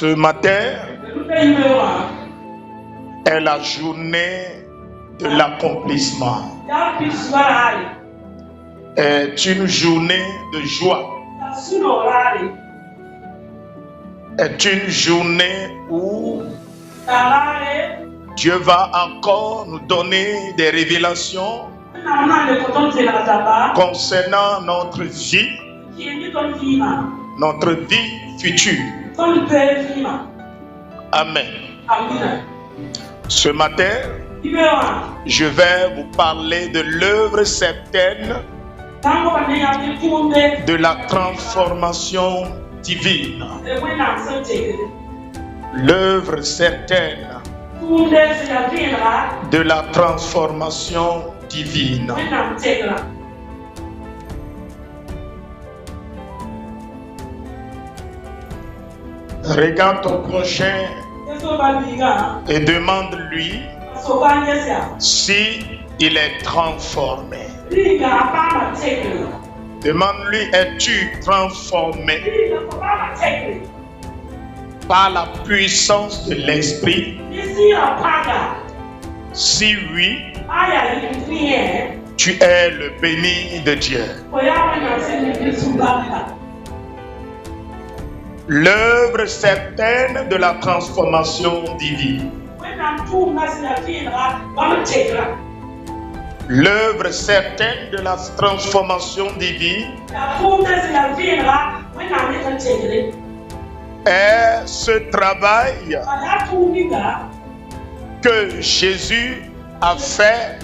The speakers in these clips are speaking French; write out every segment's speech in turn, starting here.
Ce matin est la journée de l'accomplissement. Est une journée de joie. Est une journée où Dieu va encore nous donner des révélations concernant notre vie future. Amen. Ce matin, je vais vous parler de l'œuvre certaine de la transformation divine. L'œuvre certaine de la transformation divine. Regarde ton prochain et demande-lui si il est transformé. Demande-lui, es-tu transformé par la puissance de l'Esprit? Si oui, tu es le béni de Dieu. L'œuvre certaine de la transformation divine. L'œuvre certaine de la transformation divine est ce travail que Jésus a fait,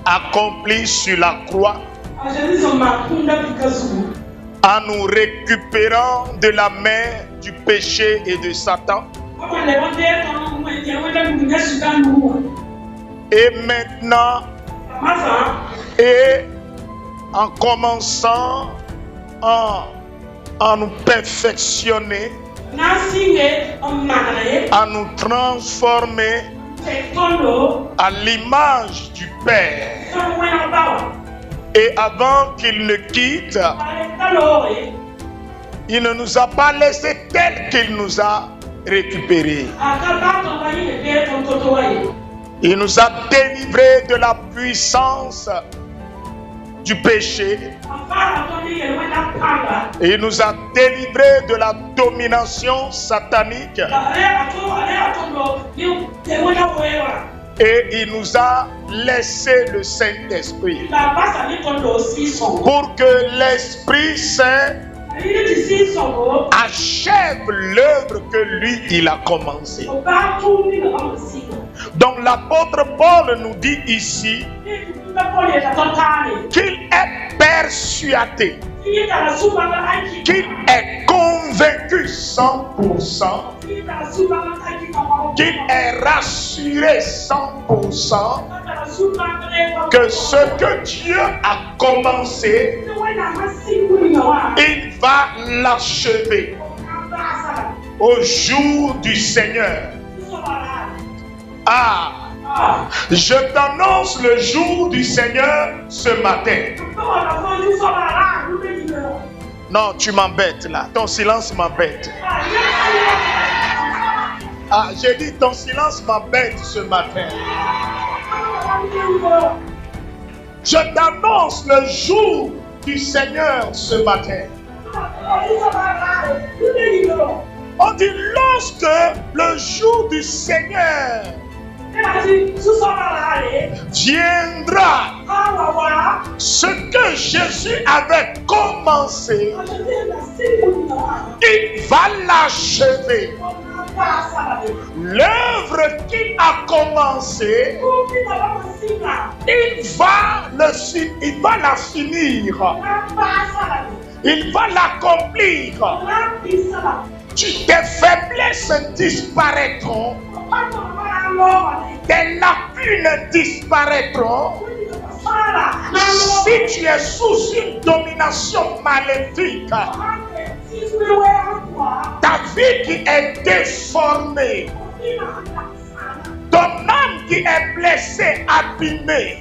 accompli sur la croix, en nous récupérant de la main du péché et de Satan. Et maintenant, et en commençant à nous perfectionner, à nous transformer à l'image du Père. Et avant qu'il ne quitte, il ne nous a pas laissé tel qu'il nous a récupérés. Il nous a délivrés de la puissance du péché. Et il nous a délivrés de la domination satanique. Et il nous a laissé le Saint-Esprit pour que l'Esprit Saint achève l'œuvre que lui, il a commencée. Donc l'apôtre Paul nous dit ici qu'il est persuadé, qu'il est convaincu 100%, qu'il est rassuré 100% que ce que Dieu a commencé, il va l'achever au jour du Seigneur. Je t'annonce le jour du Seigneur ce matin. Non, tu m'embêtes là. Ton silence m'embête. J'ai dit ton silence m'embête ce matin. Je t'annonce le jour du Seigneur ce matin. On dit lorsque le jour du Seigneur viendra, ce que Jésus avait commencé, il va l'achever. L'œuvre qu'il a commencée, il va la finir. Il va l'accomplir. Tes faiblesses disparaîtront. Tes lacunes disparaîtront. Si tu es sous une domination maléfique, ta vie qui est déformée, ton âme qui est blessée, abîmée,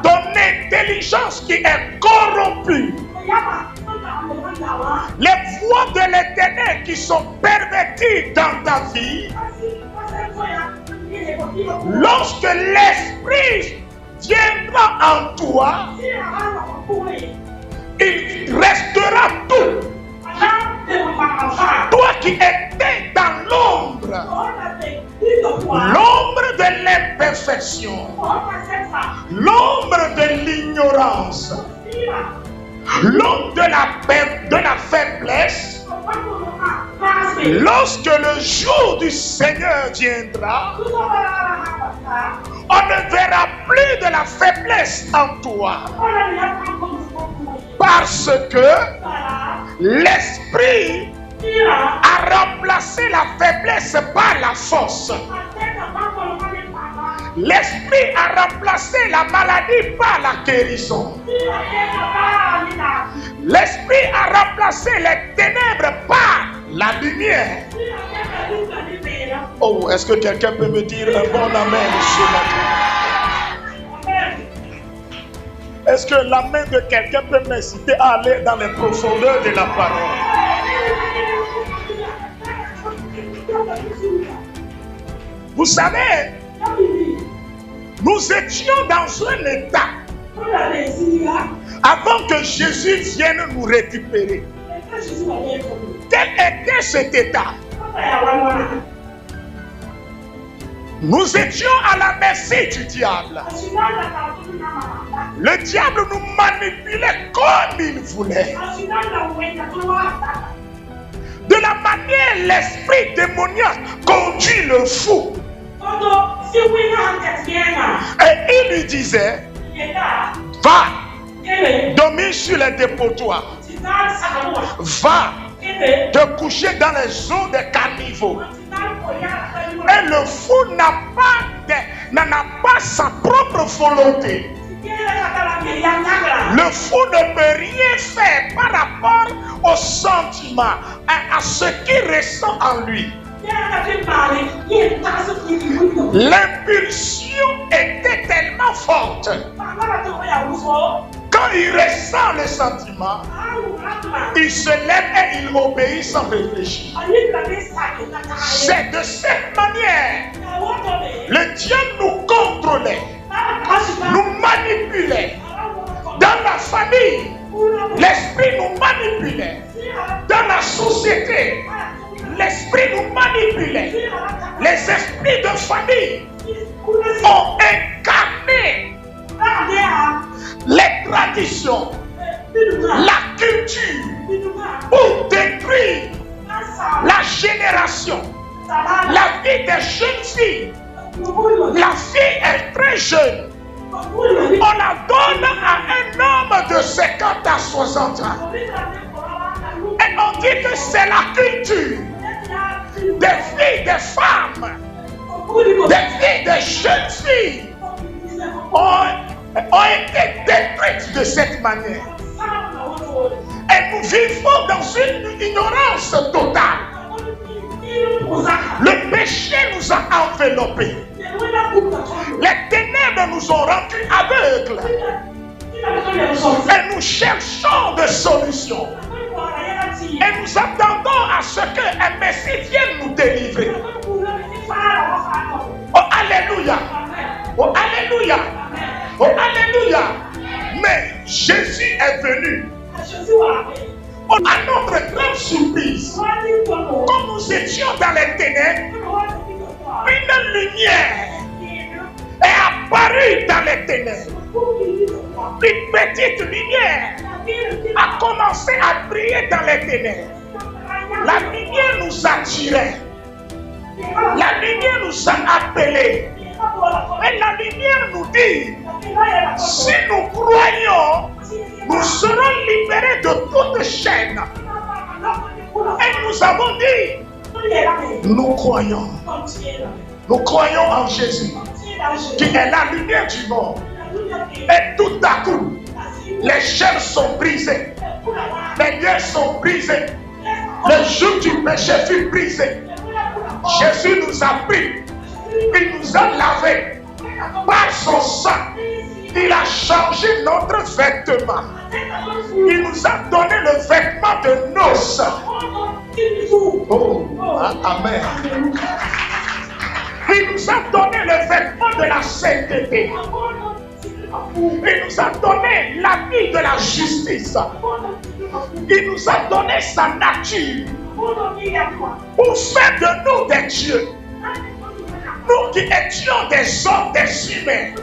ton intelligence qui est corrompue, les voies de l'Éternel qui sont pervertis dans ta vie, lorsque l'Esprit viendra en toi, il restera tout. Toi qui étais dans l'ombre de l'imperfection, l'ombre de l'ignorance, l'ombre de la faiblesse, lorsque le jour du Seigneur viendra, on ne verra plus de la faiblesse en toi. Parce que l'Esprit a remplacé la faiblesse par la force. L'Esprit a remplacé la maladie par la guérison. L'Esprit a remplacé les ténèbres par la lumière. Oh, est-ce que quelqu'un peut me dire un bon amen ce matin? Est-ce que la main de quelqu'un peut m'inciter à aller dans les profondeurs de la parole? Vous savez, nous étions dans un état avant que Jésus vienne nous récupérer. Quel était cet état? Nous étions à la merci du diable. Le diable nous manipulait comme il voulait. De la manière l'esprit démoniaque conduit le fou. Et il lui disait, va, dormir sur les dépotoirs. Va te coucher dans les eaux des caniveaux. Et le fou n'en a pas sa propre volonté. Le fou ne peut rien faire par rapport au sentiment, à ce qu'il ressent en lui. L'impulsion était tellement forte. Quand il ressent le sentiment, il se lève et il obéit sans réfléchir. C'est de cette manière le diable nous contrôlait, nous manipulait. Dans la famille, l'esprit nous manipulait. Dans la société, l'esprit nous manipulait. Les esprits de famille ont incarné les traditions, la culture pour détruire la génération, la vie des jeunes filles. La fille est très jeune. On la donne à un homme de 50 à 60 ans. Et on dit que c'est la culture des filles, des femmes, des filles, des jeunes filles ont été détruites de cette manière. Et nous vivons dans une ignorance totale. Le péché nous a enveloppés. Les ténèbres nous ont rendus aveugles. Et nous cherchons des solutions. Et nous attendons à ce qu'un Messie vienne nous délivrer. Oh Alléluia! Oh Alléluia! Oh Alléluia! Mais Jésus est venu. À notre grande surprise, comme nous étions dans les ténèbres, une lumière est apparue dans les ténèbres. Une petite lumière a commencé à briller dans les ténèbres. La lumière nous attirait. La lumière nous a appelés. Et la lumière nous dit, si nous croyons, nous serons libérés de toute chaîne. Et nous avons dit, nous croyons. Nous croyons en Jésus, qui est la lumière du monde. Et tout à coup, les chaînes sont brisées. Les liens sont brisés. Le joug du péché fut brisé. Jésus nous a pris. Il nous a lavés. Par son sang, il a changé notre vêtement. Il nous a donné le vêtement de noces. Oh, amen. Il nous a donné le vêtement de la sainteté. Il nous a donné l'habit de la justice. Il nous a donné sa nature pour faire de nous des dieux. Nous qui étions des hommes, des humains.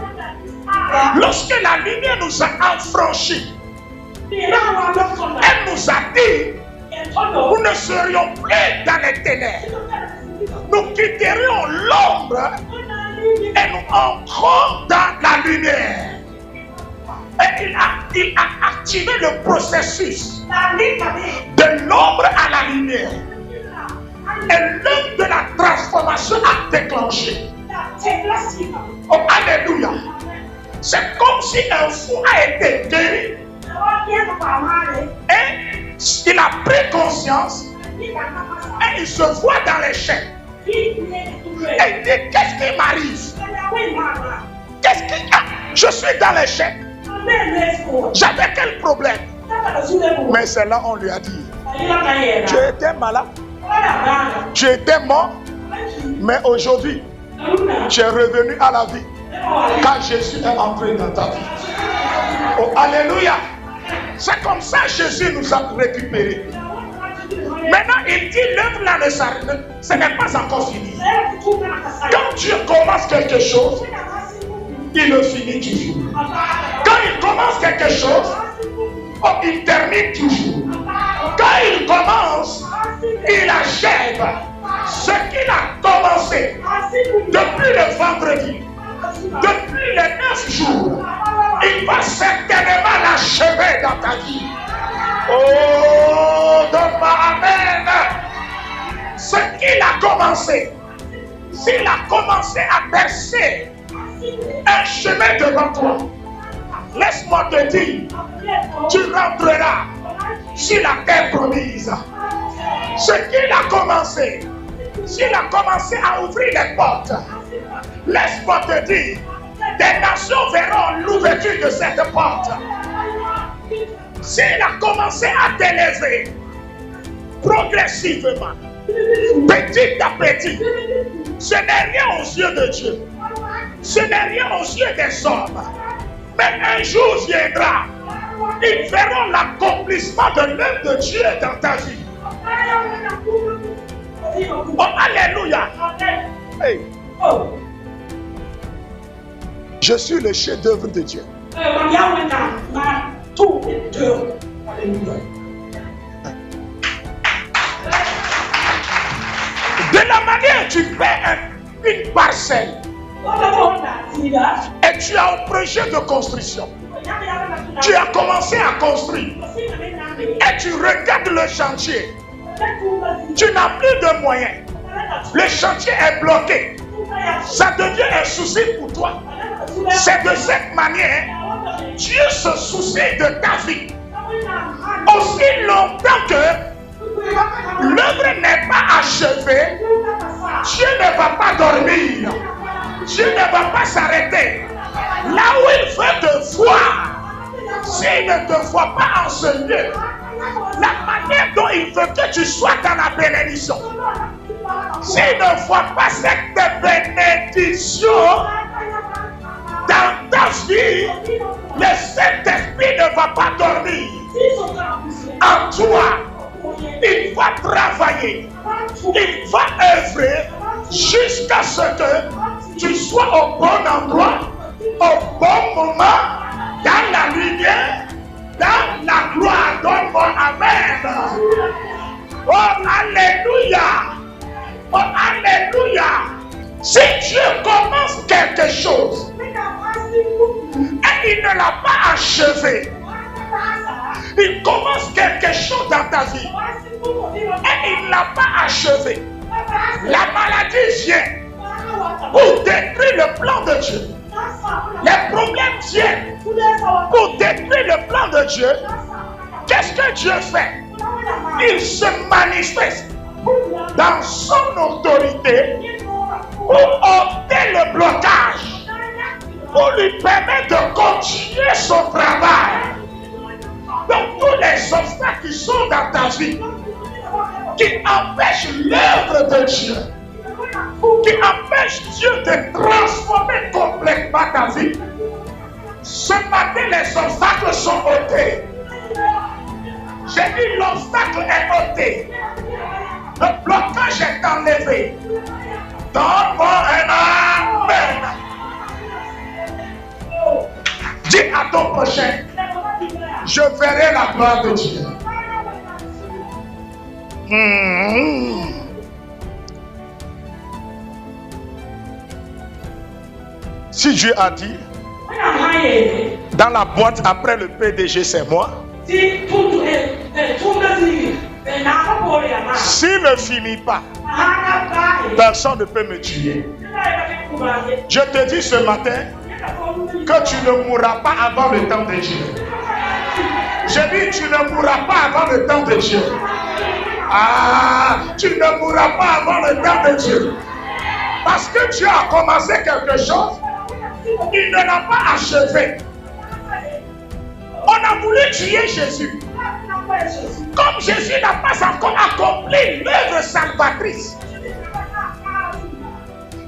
Lorsque la lumière nous a affranchis, elle nous a dit, nous ne serions plus dans les ténèbres. Nous quitterions l'ombre et nous entrons dans la lumière. Et il a activé le processus de l'ombre à la lumière. Et l'œuvre de la transformation a déclenché. Oh, alléluia. C'est comme si un fou a été guéri. Et il a pris conscience. Et il se voit dans les chaînes. Et il dit, qu'est-ce qui m'arrive? Qu'est-ce qui... Ah, je suis dans les chaînes. J'avais quel problème? Mais c'est là on lui a dit, tu étais malade, tu étais mort, mais aujourd'hui, tu es revenu à la vie. Quand Jésus est entré dans ta vie. Oh, alléluia. C'est comme ça que Jésus nous a récupérés. Maintenant, il dit l'œuvre là ne s'arrête, ce n'est pas encore fini. Quand Dieu commence quelque chose, il le finit toujours. Quand il commence quelque chose, oh, il termine toujours. Quand il commence, il achève ce qu'il a commencé depuis le vendredi, depuis les 9 jours. Il va certainement l'achever dans ta vie. Oh, donne-moi amen. Ce qu'il a commencé, s'il a commencé à percer un chemin devant toi, laisse-moi te dire, tu rentreras sur la terre promise. Ce qu'il a commencé, s'il a commencé à ouvrir les portes, laisse-moi te dire, des nations verront l'ouverture de cette porte. S'il a commencé à t'élever progressivement, petit à petit, ce n'est rien aux yeux de Dieu. Ce n'est rien aux yeux des hommes. Mais un jour viendra, ils verront l'accomplissement de l'œuvre de Dieu dans ta vie. Oh, alléluia. Hey. Je suis le chef-d'œuvre de Dieu. De la manière tu fais une parcelle et tu as un projet de construction. Tu as commencé à construire et tu regardes le chantier. Tu n'as plus de moyens. Le chantier est bloqué. Ça devient un souci pour toi. C'est de cette manière Dieu se soucie de ta vie. Aussi longtemps que l'œuvre n'est pas achevée, Dieu ne va pas dormir. Dieu ne va pas s'arrêter. Là où il veut te voir, s'il ne te voit pas en ce lieu, la manière dont il veut que tu sois dans la bénédiction, s'il ne voit pas cette bénédiction dans ta vie, le Saint-Esprit ne va pas dormir. En toi, il va travailler, il va œuvrer jusqu'à ce que tu sois au bon endroit, au bon moment, dans la lumière, dans la gloire. Donne-moi amen. Oh, alléluia. Oh, alléluia. Si Dieu commence quelque chose et il ne l'a pas achevé, il commence quelque chose dans ta vie et il ne l'a pas achevé, la maladie vient pour détruire le plan de Dieu. Les problèmes viennent pour détruire le plan de Dieu. Qu'est-ce que Dieu fait? Il se manifeste dans son autorité pour ôter le blocage, pour lui permettre de continuer son travail. Donc tous les obstacles qui sont dans ta vie, qui empêche l'œuvre de Dieu, qui empêche Dieu de transformer complètement ta vie. Ce matin, les obstacles sont ôtés. J'ai dit l'obstacle est ôté. Le blocage est enlevé. Donne-moi un amen. Dis à ton prochain, je verrai la gloire de Dieu. Si Dieu a dit, dans la boîte après le PDG c'est moi. S'il ne finit pas, personne ne peut me tuer. Je te dis ce matin que tu ne mourras pas avant le temps de Dieu. Je dis tu ne mourras pas avant le temps de Dieu. Tu ne mourras pas avant le temps de Dieu. Parce que Dieu a commencé quelque chose, il ne l'a pas achevé. On a voulu tuer Jésus. Comme Jésus n'a pas encore accompli l'œuvre salvatrice.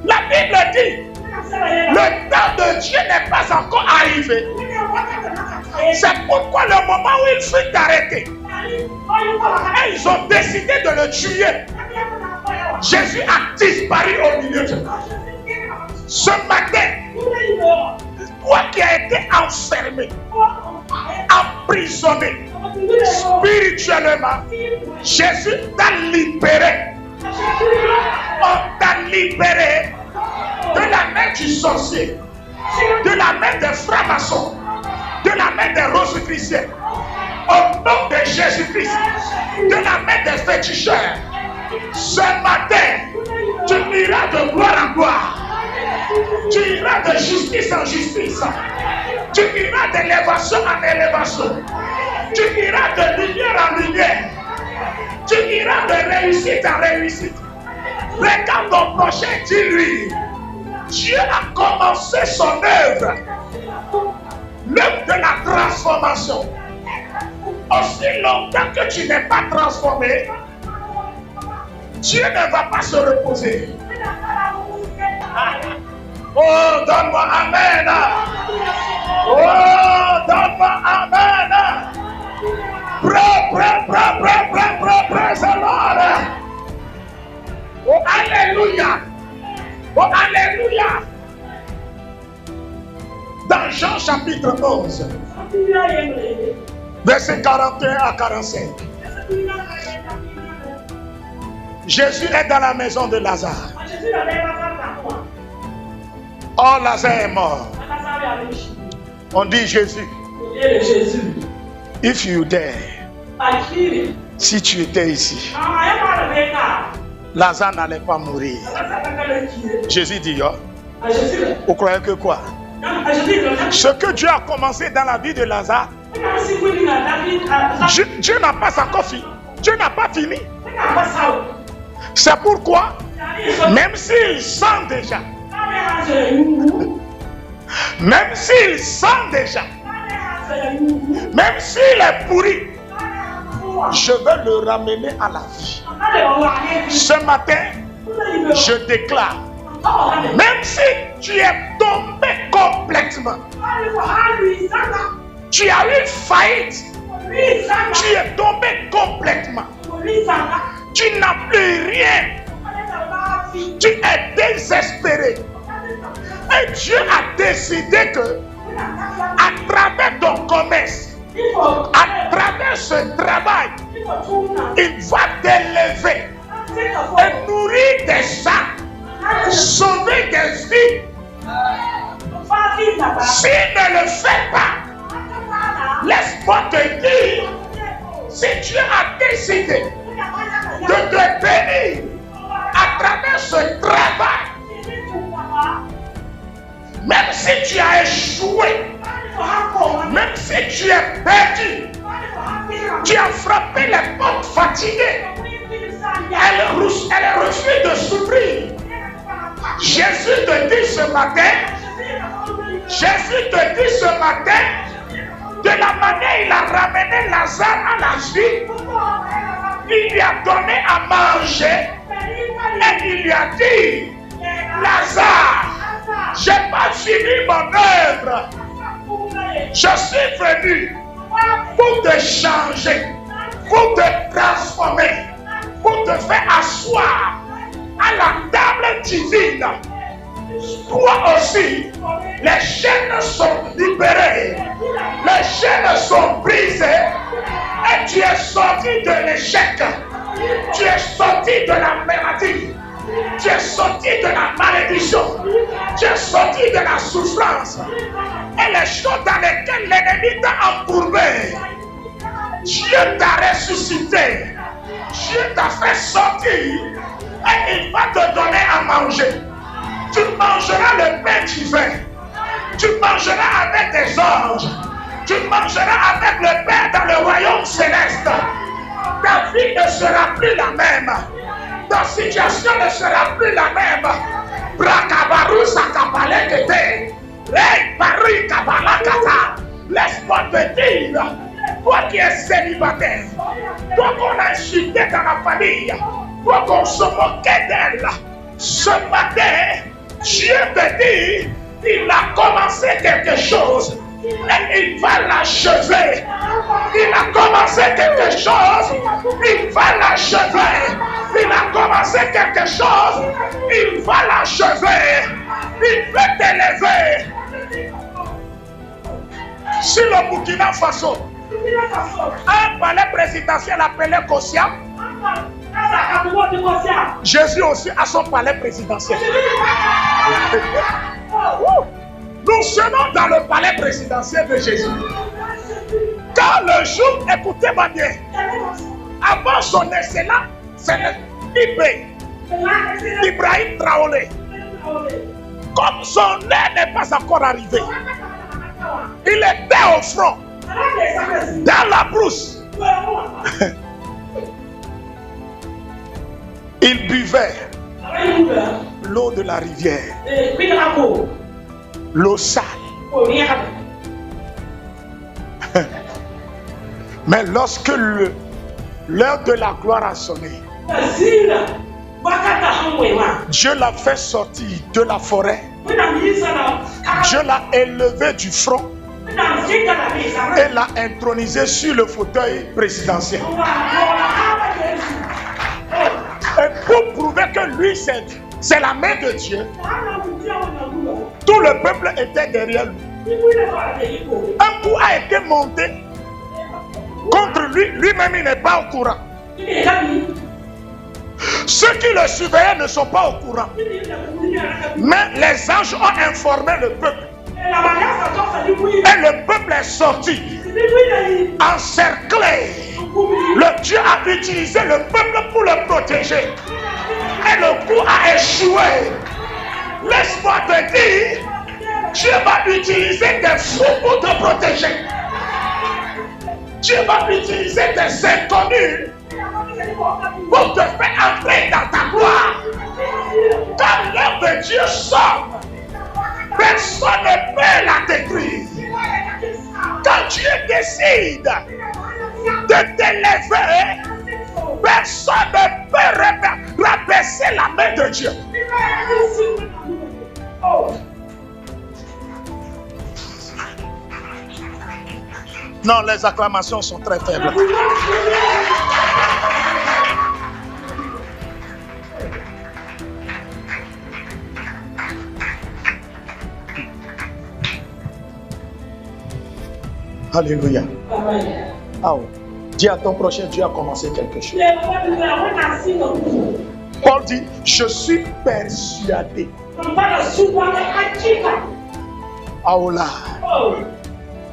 La Bible dit, le temps de Dieu n'est pas encore arrivé. C'est pourquoi le moment où il fut arrêté, et ils ont décidé de le tuer. Jésus a disparu au milieu de nous. Ce matin, toi qui as été enfermé, emprisonné spirituellement, Jésus t'a libéré. On t'a libéré de la main du sorcier, de la main des francs-maçons, de la main des rosicruciens. Au nom de Jésus-Christ, de la main des féticheurs. Ce matin, tu iras de gloire en gloire. Tu iras de justice en justice. Tu iras d'élévation en élévation. Tu iras de lumière en lumière. Tu iras de réussite en réussite. Regarde ton prochain, dis-lui, Dieu a commencé son œuvre. L'œuvre de la transformation. Aussi longtemps que tu n'es pas transformé, Dieu ne va pas se reposer. Oh, donne-moi amen. Oh, donne-moi amen. Praise the Lord. Oh, alléluia. Oh, alléluia. Dans Jean chapitre 11, verset 41 à 45. Jésus est dans la maison de Lazare. Oh, Lazare est mort. On dit Jésus. If you dare, si tu étais ici, Lazare n'allait pas mourir. Jésus dit, vous croyez que quoi? Ce que Dieu a commencé dans la vie de Lazare, Dieu n'a pas encore fini. Dieu n'a pas fini. C'est pourquoi, même s'il sent déjà, même s'il est pourri, je vais le ramener à la vie. Ce matin, je déclare, même si tu es tombé complètement, tu as eu faillite, tu es tombé complètement, tu n'as plus rien, tu es désespéré. Et Dieu a décidé que, à travers ton commerce, à travers ce travail, il va t'élever et nourrir des âmes, sauver des vies. S'il ne le fait pas, laisse-moi te dire, si Dieu a décidé de te bénir à travers ce travail, même si tu as échoué, même si tu es perdu, tu as frappé les portes fatiguées, elle refuse de souffrir. Jésus te dit ce matin, de la manière il a ramené Lazare à la vie, il lui a donné à manger et il lui a dit, Lazare, je n'ai pas fini mon œuvre. Je suis venu pour te changer, pour te transformer, pour te faire asseoir à la table divine. Toi aussi, les chaînes sont libérées, les chaînes sont brisées et tu es sorti de l'échec, tu es sorti de la maladie, tu es sorti de la malédiction, tu es sorti de la souffrance et les choses dans lesquelles l'ennemi t'a embourbé. Dieu t'a ressuscité, Dieu t'a fait sortir et il va te donner à manger. Tu mangeras le pain divin. Tu mangeras avec des anges. Tu mangeras avec le Père dans le royaume céleste. Ta vie ne sera plus la même. Ta situation ne sera plus la même. Brakabaru sakapalekete. Rei paru kabalakata. Laisse-moi te dire, toi qui es célibataire, toi qu'on a insulté dans la famille, toi qu'on se moquait d'elle, ce matin, Dieu te dit, il a commencé quelque chose et il va l'achever. Il a commencé quelque chose, il va l'achever. Il a commencé quelque chose, il va l'achever. Il veut t'élever. Sur le Burkina Faso, un palais présidentiel appelé Kossia, Jésus aussi a son palais présidentiel. Nous sommes dans le palais présidentiel de Jésus. Quand le jour, écoutez-moi bien, avant son excellent, c'est Ibrahim Traoré. Comme son heure n'est pas encore arrivé, il était au front, dans la brousse. Il buvait l'eau de la rivière, l'eau sale. Mais lorsque l'heure de la gloire a sonné, Dieu l'a fait sortir de la forêt. Dieu l'a élevé du front et l'a intronisé sur le fauteuil présidentiel. Et pour prouver que lui, c'est la main de Dieu, tout le peuple était derrière lui. Un coup a été monté contre lui, lui-même il n'est pas au courant. Ceux qui le surveillaient ne sont pas au courant. Mais les anges ont informé le peuple. Et le peuple est sorti, encerclé. Le Dieu a utilisé le peuple pour le protéger. Et le coup a échoué. Laisse-moi te dire, Dieu va utiliser des fous pour te protéger. Dieu va utiliser des inconnus pour te faire entrer dans ta gloire. Quand l'œuvre de Dieu sort, personne ne peut la détruire. Quand Dieu décide de t'élever, personne ne peut rabaisser la main de Dieu. Non, les acclamations sont très faibles. Alléluia. Oh. Dis à ton prochain, Dieu a commencé quelque chose. Paul dit, je suis persuadé. Oh là.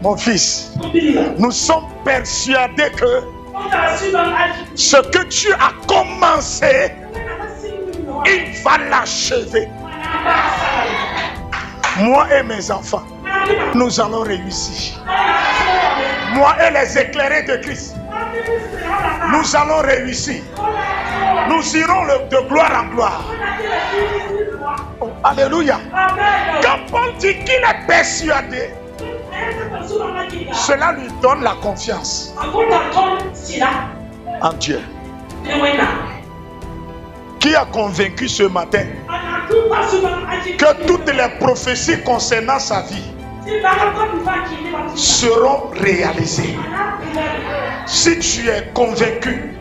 Mon fils, nous sommes persuadés que ce que Dieu a commencé, il va l'achever. Moi et mes enfants, nous allons réussir. Moi et les éclairés de Christ, nous allons réussir. Nous irons de gloire en gloire. Oh, alléluia. Quand Paul dit qu'il est persuadé, cela lui donne la confiance en Dieu. Qui a convaincu ce matin que toutes les prophéties concernant sa vie seront réalisées? Si tu es convaincu,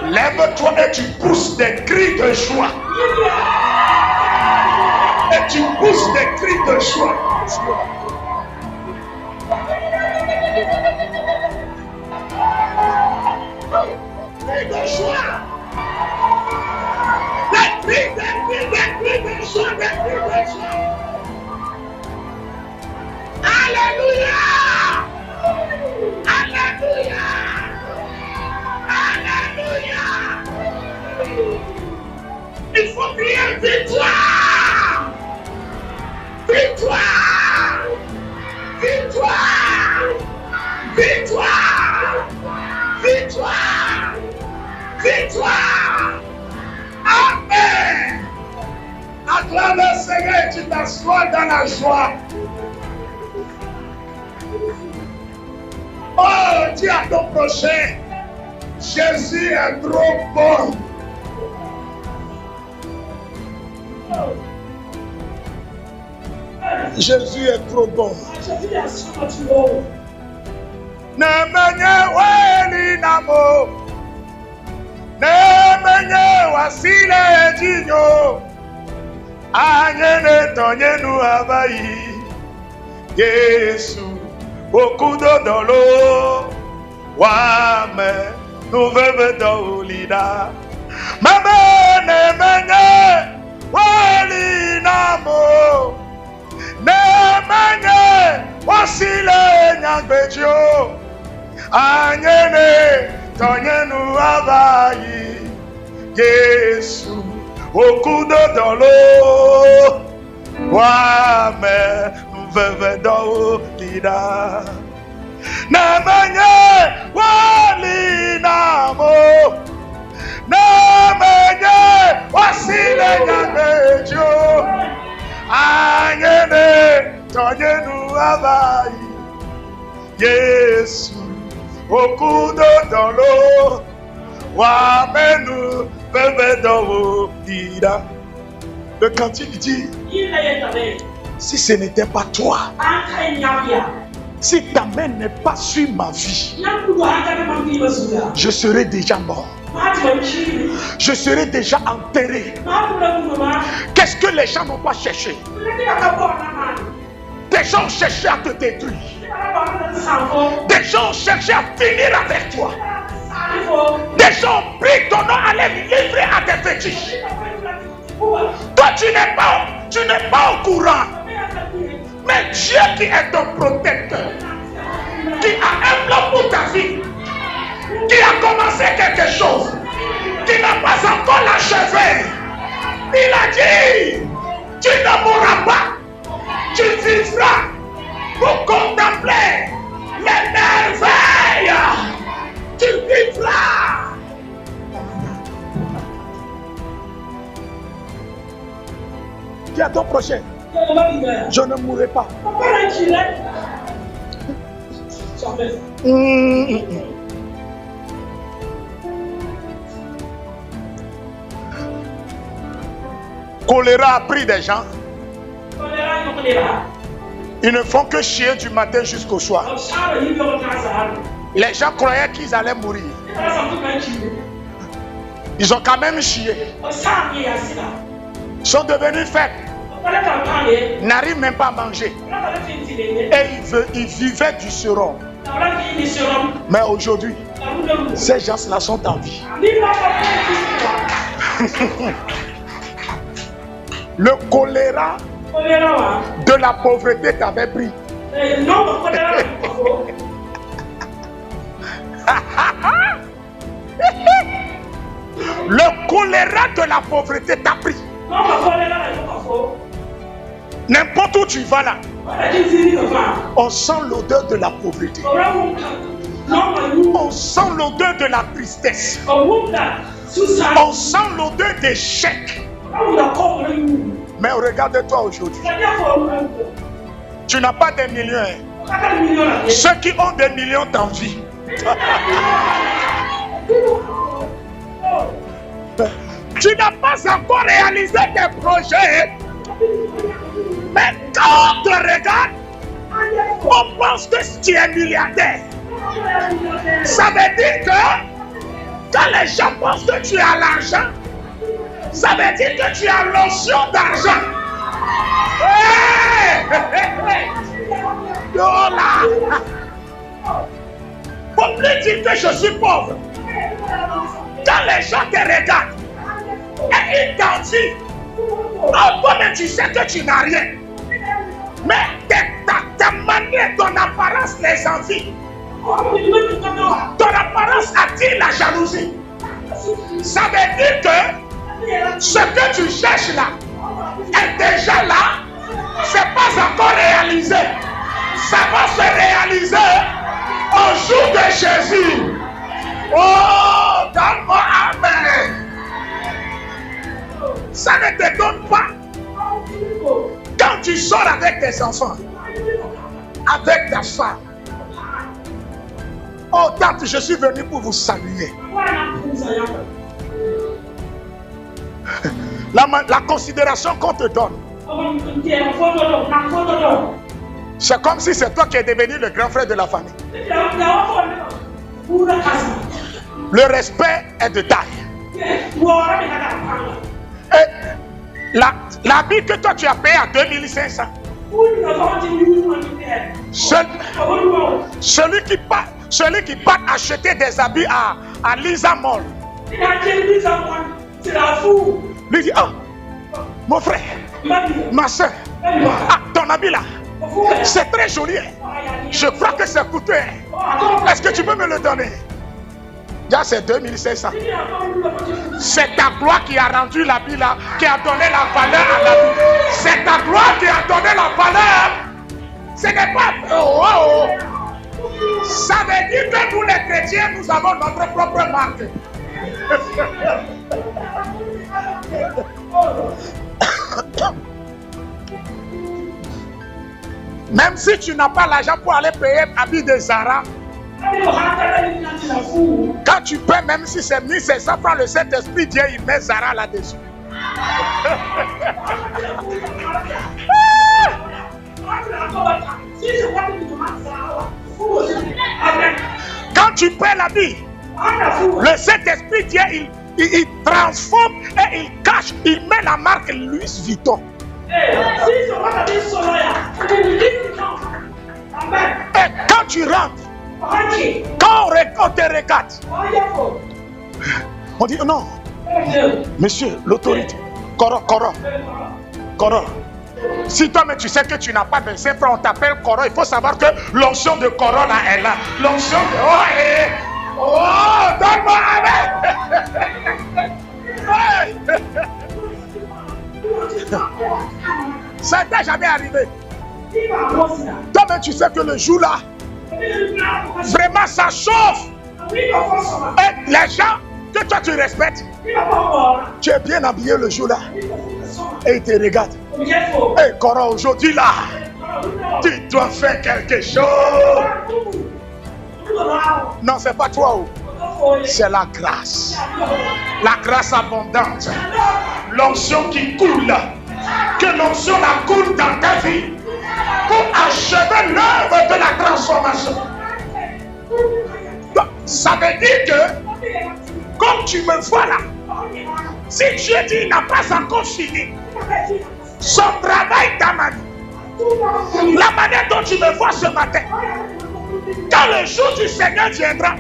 lève-toi et tu pousses des cris de joie. Et tu pousses des cris de joie. Cris de joie. Des cris de joie. Alléluia. Alléluia. Alléluia. Il faut crier victoire. Victoire. Victoire. Victoire. Victoire. Victoire. Amen. Acclame le Seigneur et tu t'assois dans la joie. Oh, dis à ton prochain, Jésus est trop bon. Jésus est trop bon. Nemenye weli namo, nemenye wasile jinyo, anyene tonyenu abayi, Yesu okudo dolo, wame nuveve dolida, mame nemenye weli namo. Nemenye wasile nyangbejo anyene tonyenu abayi Yesu okudo dolo wame nveve do lida nemenye wali namo nemenye wasile nyangbejo anyene tonyenu abayi Yesu okudo dolo wamenu bebedo dida. Le cantique dit, si ce n'était pas toi, si ta main n'est pas sur ma vie, je serais déjà mort. Je serai déjà enterré. Qu'est-ce que les gens n'ont pas cherché? Des gens cherchaient à te détruire. Des gens cherchaient à finir avec toi. Des gens ont pris ton nom à les livrer à des fétiches. Toi, tu n'es pas au courant. Mais Dieu qui est ton protecteur, qui a un plan pour ta vie, qui a commencé quelque chose, qui n'a pas encore l'achevé. Il a dit, tu ne mourras pas, tu vivras pour contempler les merveilles. Tu vivras. Dis à ton prochain, je ne mourrai pas. Choléra a pris des gens. Ils ne font que chier du matin jusqu'au soir. Les gens croyaient qu'ils allaient mourir. Ils ont quand même chié. Ils sont devenus faibles. N'arrivent même pas à manger. Et ils vivaient du sérum. Mais aujourd'hui, ces gens-là sont en vie. Le choléra de la pauvreté t'avait pris. Le choléra de la pauvreté t'a pris. N'importe où tu vas là, on sent l'odeur de la pauvreté. On sent l'odeur de la tristesse. On sent l'odeur d'échec. Mais regarde-toi aujourd'hui. Tu n'as pas des millions. Ceux qui ont des millions t'envient. Tu n'as pas encore réalisé tes projets. Mais quand on te regarde, on pense que tu es milliardaire. Ça veut dire que quand les gens pensent que tu as l'argent, ça veut dire que tu as l'onction d'argent. Faut plus dire que je suis pauvre. Quand les gens te regardent et ils t'en disent, oh, mais tu sais que tu n'as rien. Mais ta manière, ton apparence les envie. Ton apparence attire la jalousie. Ça veut dire que ce que tu cherches là est déjà là. C'est pas encore réalisé. Ça va se réaliser au jour de Jésus. Oh, donne-moi amen. Ça ne te donne pas. Quand tu sors avec tes enfants, avec ta femme, oh tante, je suis venu pour vous saluer. La considération qu'on te donne, c'est comme si c'est toi qui es devenu le grand frère de la famille. Le respect est de taille. Et l'habit que toi tu as payé à 2500, celui qui part acheter des habits à Lisa Mall, lui dit, oh, mon frère, ma soeur, ah, ton habit là, c'est très joli. Je crois que c'est coûteux. Est-ce que tu peux me le donner? Là, c'est 2500. C'est ta gloire qui a rendu l'habit là, qui a donné la valeur à l'habit. C'est ta gloire qui a donné la valeur. Ce n'est pas... Oh, oh, oh. Ça veut dire que nous les chrétiens, nous avons notre propre marque. Même si tu n'as pas l'argent pour aller payer habit de Zara, quand tu paies, même si c'est 1500 francs, le Saint-Esprit, Dieu, il met Zara là-dessus. Quand tu paies l'habit, le Saint-Esprit, Dieu, il transforme et il cache, il met la marque Louis Vuitton. Et quand tu rentres, quand on te regarde, on dit non, monsieur, l'autorité, Coro. Si toi-même tu sais que tu n'as pas 25 francs, on t'appelle Coro, il faut savoir que l'onction de Coro là est là. L'onction de... Oh, donne-moi avec. Ça t'est jamais arrivé. Toi-même tu sais que le jour là, vraiment ça chauffe. Et les gens que toi tu respectes, tu es bien habillé le jour là. Et ils te regardent. Et Coro, aujourd'hui là, tu dois faire quelque chose. Non, c'est pas toi. C'est la grâce. La grâce abondante. L'onction qui coule. Que l'onction la coule dans ta vie. Pour achever l'œuvre de la transformation. Donc, ça veut dire que, comme tu me vois là, si Dieu dit qu'il n'a pas encore fini son travail dans ma vie, la manière dont tu me vois ce matin, quand le jour du Seigneur viendra,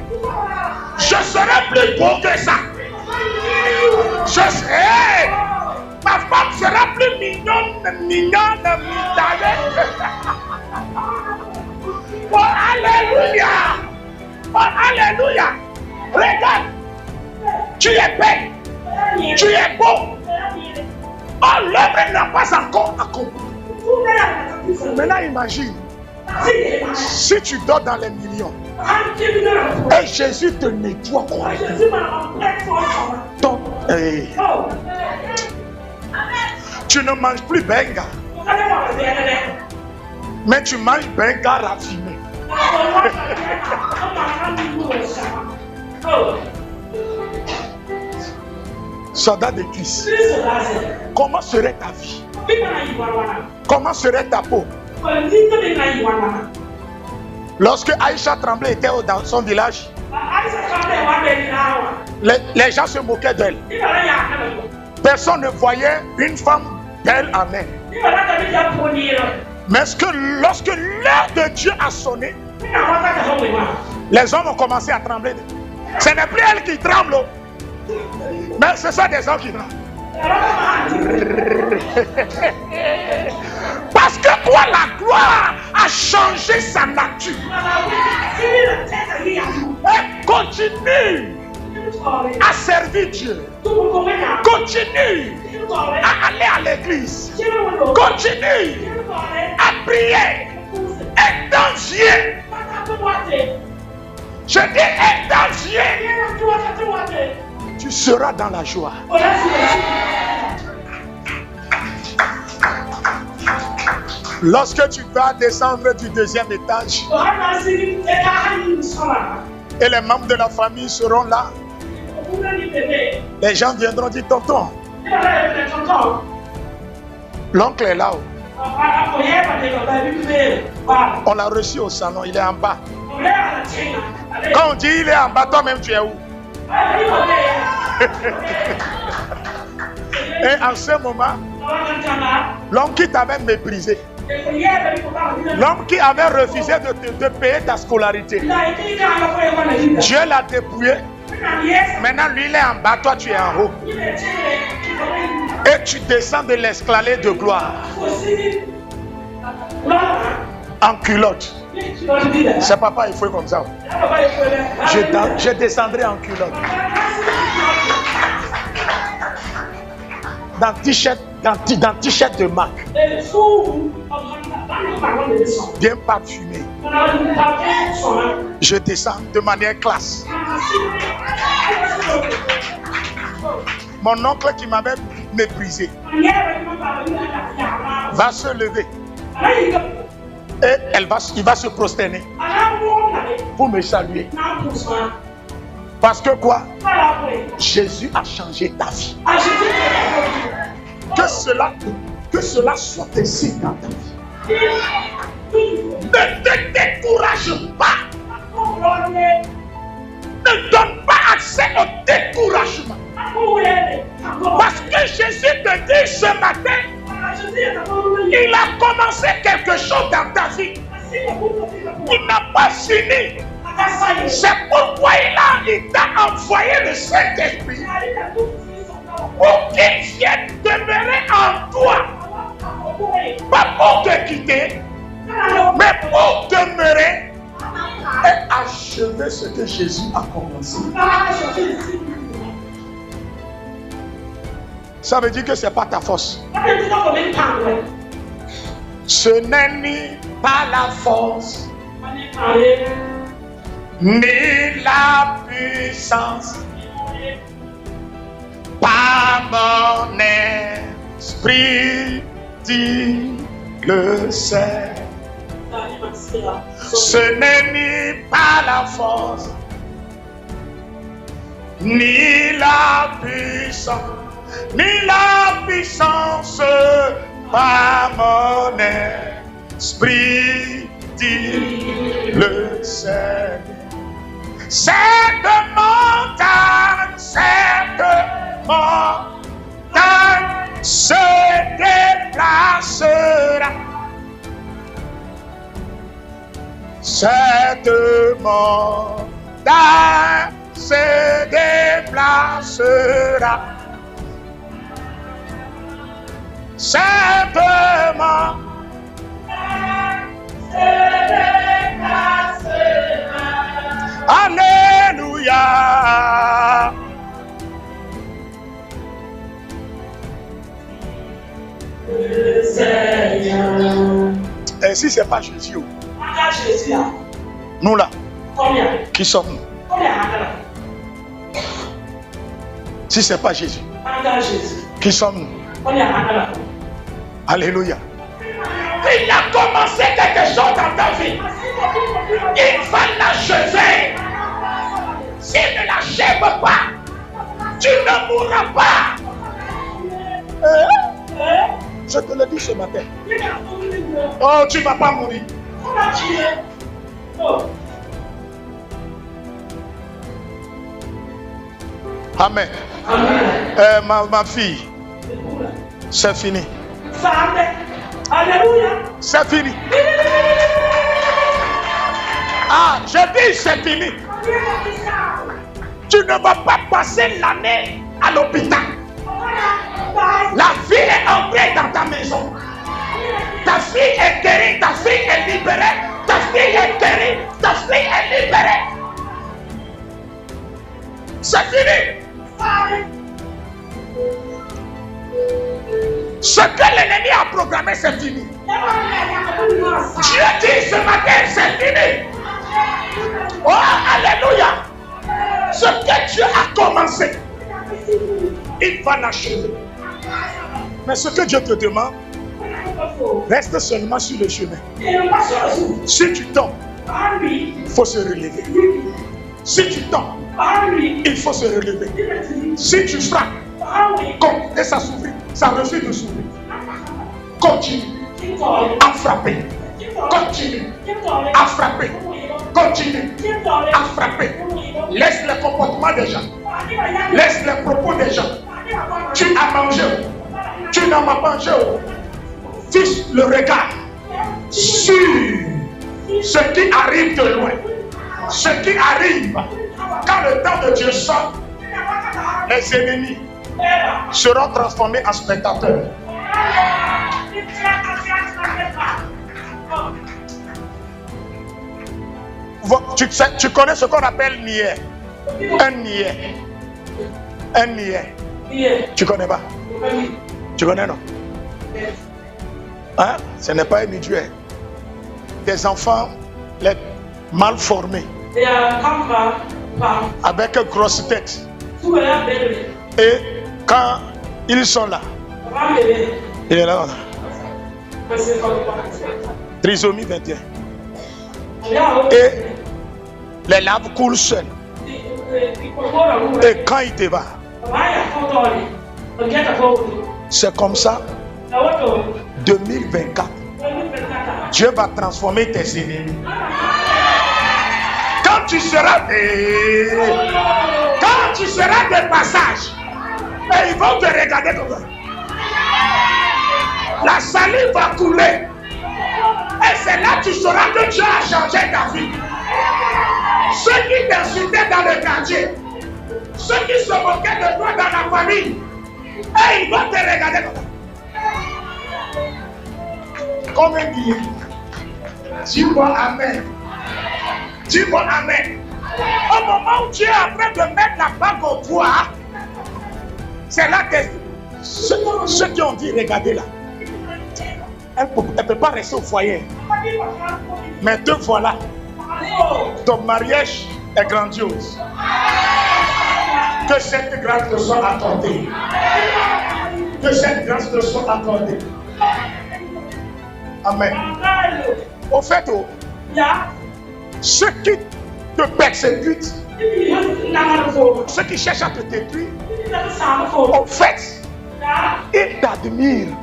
je serai plus beau que ça. Ma femme sera plus mignonne. Oh, alléluia. Oh, alléluia. Regarde, tu es belle, tu es beau. Oh, l'œuvre n'a pas encore accompli. Maintenant, imagine, si tu dors dans les millions, et Jésus te nettoie correctement. Donc, tu ne manges plus benga, mais tu manges benga raffiné. Soldat de Christ. Comment serait ta vie? Comment serait ta peau? Lorsque Aïcha Tremblay était dans son village, les gens se moquaient d'elle. Personne ne voyait une femme belle en elle. Mais lorsque l'heure de Dieu a sonné, les hommes ont commencé à trembler. Ce n'est plus elle qui tremble, mais ce sont des hommes qui tremblent. Parce que toi, la gloire a changé sa nature. Et continue à servir Dieu. Continue à aller à l'église. Continue à prier. Et dans Dieu. Je dis, et dans Dieu. Tu seras dans la joie. Lorsque tu vas descendre du deuxième étage et les membres de la famille seront là, les gens viendront dire tonton, l'oncle est là-haut. On l'a reçu au salon, il est en bas. Quand on dit il est en bas, toi-même tu es où? Et en ce moment, l'homme qui t'avait méprisé, l'homme qui avait refusé de payer ta scolarité, Dieu l'a dépouillé. Maintenant lui il est en bas, toi tu es en haut. Et tu descends de l'escalier de gloire en culotte. C'est papa, il faut comme ça. Je descendrai en culotte. Dans t-shirt de marque. Bien parfumé. Je descends de manière classe. Mon oncle qui m'avait méprisé va se lever. Et il va se prosterner pour me saluer. Parce que quoi? Jésus a changé ta vie. Que cela soit ainsi dans ta vie. Ne te décourage pas. Ne donne pas accès au découragement. Parce que Jésus te dit ce matin, il a commencé quelque chose dans ta vie. Il n'a pas fini. C'est pourquoi il t'a envoyé le Saint-Esprit pour qu'il vienne demeurer en toi. Pas pour te quitter, mais pour demeurer et achever ce que Jésus a commencé. Ça veut dire que ce n'est pas ta force. Ce n'est ni pas la force, ni la puissance, par mon esprit, dit le Seigneur. Ce n'est ni pas la force, ni la puissance, par mon esprit, dit le Seigneur. Cette montagne se déplacera. Cette montagne se déplacera. Cette montagne se déplacera. Alléluia. Le Seigneur. Et si ce n'est pas Jésus, nous là, qui sommes-nous? Si ce n'est pas Jésus, qui sommes-nous? Alléluia. Il a commencé quelque chose dans ta vie. Il va l'achever. S'il ne l'achève pas, Tu ne mourras pas. Je te le dis ce matin. Oh, tu ne vas pas mourir. Amen. Ma fille, c'est fini. C'est fini. Ah, je dis c'est fini. Tu ne vas pas passer l'année à l'hôpital. La vie est entrée dans ta maison. Ta fille est guérie, ta fille est libérée. Ta fille est guérie, ta fille est libérée. C'est fini. Ce que l'ennemi a programmé, c'est fini. Dieu dit ce matin, c'est fini. Oh, alléluia. Ce que Dieu a commencé, il va l'achever. Mais ce que Dieu te demande, reste seulement sur le chemin. Si tu tombes, il faut se relever. Si tu tombes, il faut se relever. Si tu frappes, et ça s'ouvre, ça refuse de s'ouvrir. Continue à frapper. Continue à frapper. Continue à frapper. Laisse le comportement des gens. Laisse les propos des gens. Tu as mangé. Tu n'as pas mangé. Fixe le regard sur ce qui arrive de loin. Ce qui arrive quand le temps de Dieu sort, les ennemis seront transformés en spectateurs. Tu connais ce qu'on appelle niais. Un niais. Un niais. Tu connais pas? Tu connais, non? Hein? Ce n'est pas un idiot. Des enfants les mal formés. Avec une grosse tête. Et quand ils sont là, il est là. Trisomie 21. Et les larves coulent seules. Et quand il te va, c'est comme ça. 2024, Dieu va transformer tes ennemis. Quand tu seras de passage, et ils vont te regarder comme ça. La salive va couler. Et c'est là que tu sauras que Dieu a changé ta vie. Ceux qui t'insultaient dans le quartier, ceux qui se moquaient de toi dans la famille, et ils vont te regarder comme ça. Comme un dit, dis-moi Amen. Dis-moi Amen. Au moment où Dieu est en train de mettre la bague au doigt, c'est là que ceux qui ont dit, regardez là, elle ne peut pas rester au foyer. Mais te voilà. Ton mariage est grandiose. Que cette grâce te soit accordée. Que cette grâce te soit accordée. Amen. Au fait, ceux qui te persécutent, ceux qui cherchent à te détruire, au fait, ils t'admirent.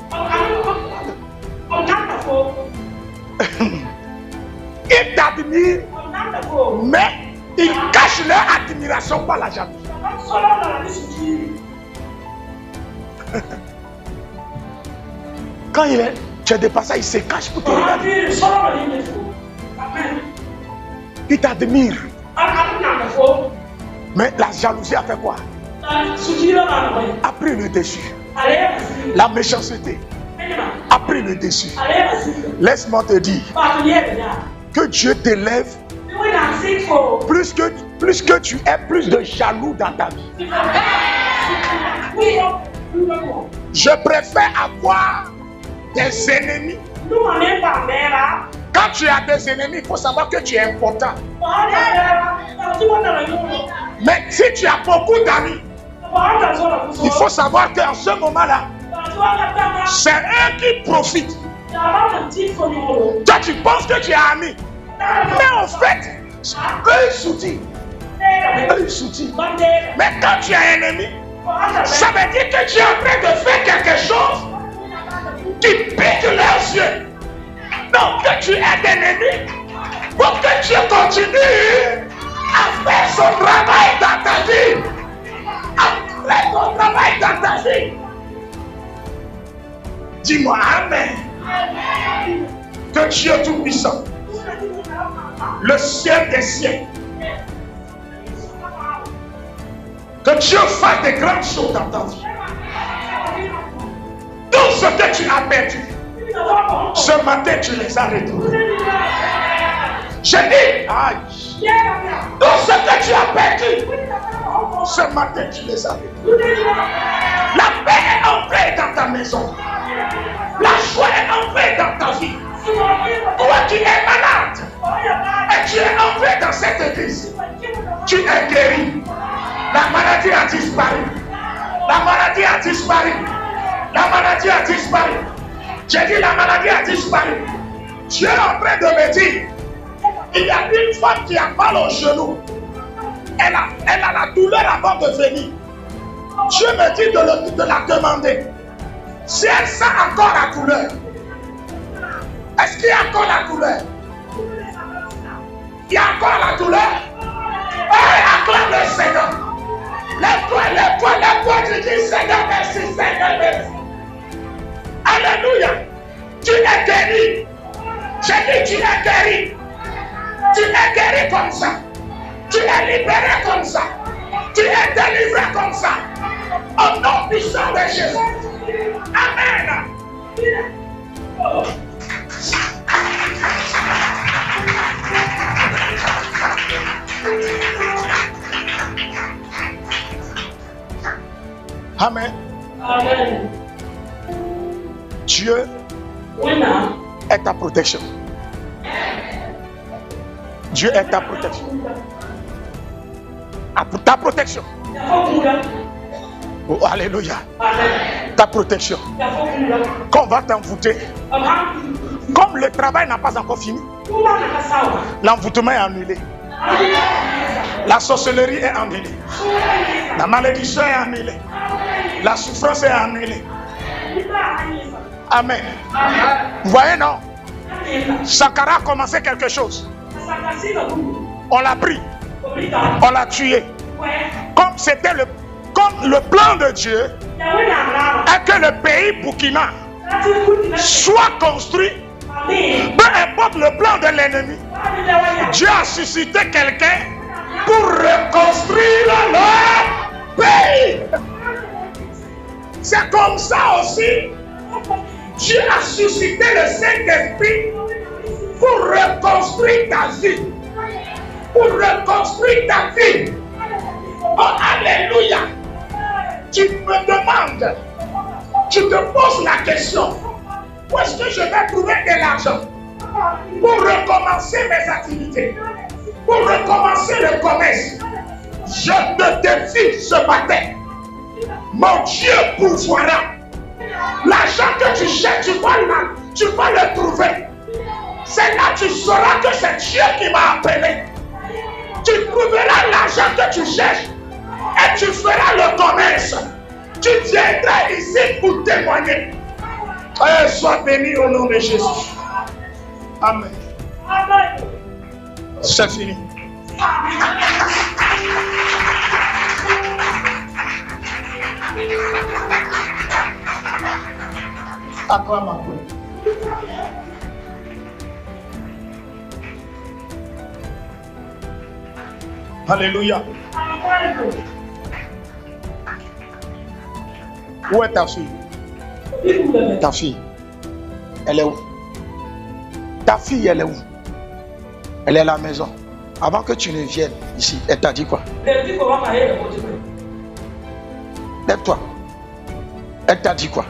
Ils t'admirent, mais ils cachent leur admiration par la jalousie. Quand tu es dépassé, il se cache pour te regarder. Il t'admire. Mais la jalousie a fait quoi? A pris le dessus. La méchanceté a pris le dessus. Laisse-moi te dire que Dieu t'élève plus que tu es plus de jaloux dans ta vie. Je préfère avoir des ennemis. Quand tu as des ennemis, il faut savoir que tu es important. Mais si tu as beaucoup d'amis, il faut savoir qu'en ce moment-là, c'est eux qui profitent. Toi, tu penses que tu es ami. Mais en fait, eux ils soutient. Mais quand tu as un ennemi, Ça veut dire que tu es en train de faire quelque chose qui pique leurs yeux. Donc que tu aides l'ennemi pour que tu continues à faire son travail dans ta vie. À faire ton travail dans ta vie. Dis-moi Amen. Que Dieu Tout-Puissant, le ciel des cieux, que Dieu fasse des grandes choses dans ta vie. Tout ce que tu as perdu, ce matin tu les as retrouvés. Je dis, aïe, tout ce que tu as perdu, ce matin tu les as retrouvés. La paix est entrée dans ta maison. La joie est entrée dans ta vie. Toi qui es malade et tu es entré dans cette église, tu es guéri. La maladie a disparu. La maladie a disparu. La maladie a disparu. J'ai dit la maladie a disparu. Dieu est en train de me dire, il y a une femme qui a mal au genou. Elle a la douleur avant de venir. Dieu me dit de la demander. Si elle sent encore la douleur, est-ce qu'il y a encore la douleur? Il y a encore la douleur? Acclame le Seigneur. Lève-toi, tu dis Seigneur, merci, Seigneur, merci. Alléluia. Tu es guéri. J'ai dit tu es guéri. Tu es guéri comme ça. Tu es libéré comme ça. Tu es délivré comme ça. Au nom puissant de Jésus. Amen. Amen. Amen. Dieu est ta protection. Dieu est ta protection. Ta protection. Oh, alléluia. Ta protection. Quand on va t'envoûter, comme le travail n'a pas encore fini, l'envoûtement est annulé. La sorcellerie est annulée. La malédiction est annulée. La souffrance est annulée. Amen. Vous voyez, non? Sankara a commencé quelque chose. On l'a pris. On l'a tué. Comme c'était le plan de Dieu, est que le pays Burkina soit construit. Peu importe le plan de l'ennemi, Dieu a suscité quelqu'un pour reconstruire leur pays. C'est comme ça aussi. Dieu a suscité le Saint-Esprit pour reconstruire ta vie. Pour reconstruire ta vie. Oh, alléluia. Tu me demandes, tu te poses la question, où est-ce que je vais trouver de l'argent pour recommencer mes activités, pour recommencer le commerce? Je te défie ce matin. Mon Dieu pourvoira. L'argent que tu cherches, tu vas le trouver. C'est là que tu sauras que c'est Dieu qui m'a appelé. Tu trouveras l'argent que tu cherches et tu feras le commerce. Tu viendras ici pour témoigner. Sois béni au nom de Jésus. Amen. C'est fini. Acclame un peu. Alléluia. Où est ta fille? Ta fille, elle est où? Ta fille, elle est où? Elle est à la maison. Avant que tu ne viennes ici, elle t'a dit quoi? Lève-toi. Elle t'a dit quoi?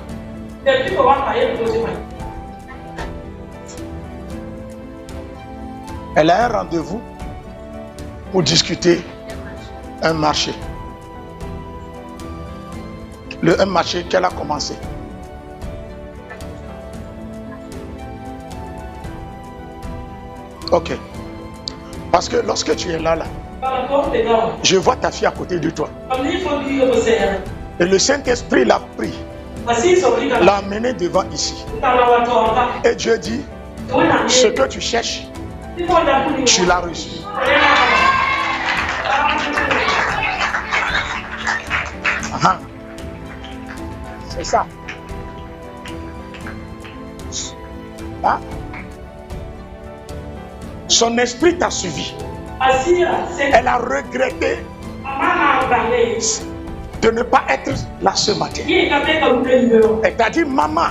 Elle a un rendez-vous pour discuter un marché. Un marché qu'elle a commencé. Ok. Parce que lorsque tu es là, je vois ta fille à côté de toi. Et le Saint-Esprit l'a pris, l'a amené devant ici. Et Dieu dit, ce que tu cherches, tu l'as reçu. C'est ça. Hein? Son esprit t'a suivi. Elle a regretté de ne pas être là ce matin. Elle t'a dit, maman,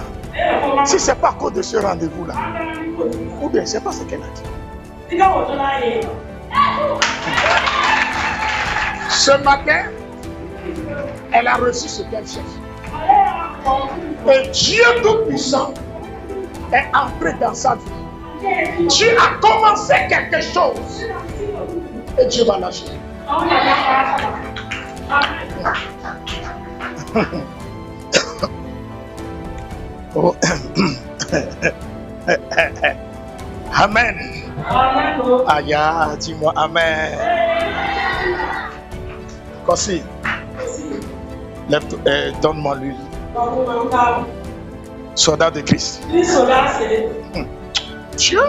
si ce n'est pas à cause de ce rendez-vous-là, ou bien c'est pas ce qu'elle a dit. Ce matin, elle a reçu ce qu'elle cherche. Et Dieu Tout-Puissant est entré dans sa vie. Dieu a commencé quelque chose. Et Dieu va l'achever. Oh. Amen. Aya, dis-moi Amen. Kossi, donne-moi l'huile. Soldat de Christ. Dieu.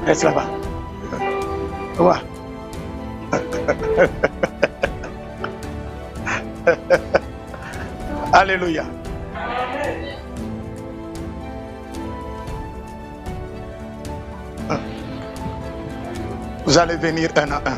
Reste là-bas. Ouais. Alléluia. Vous allez venir un à un.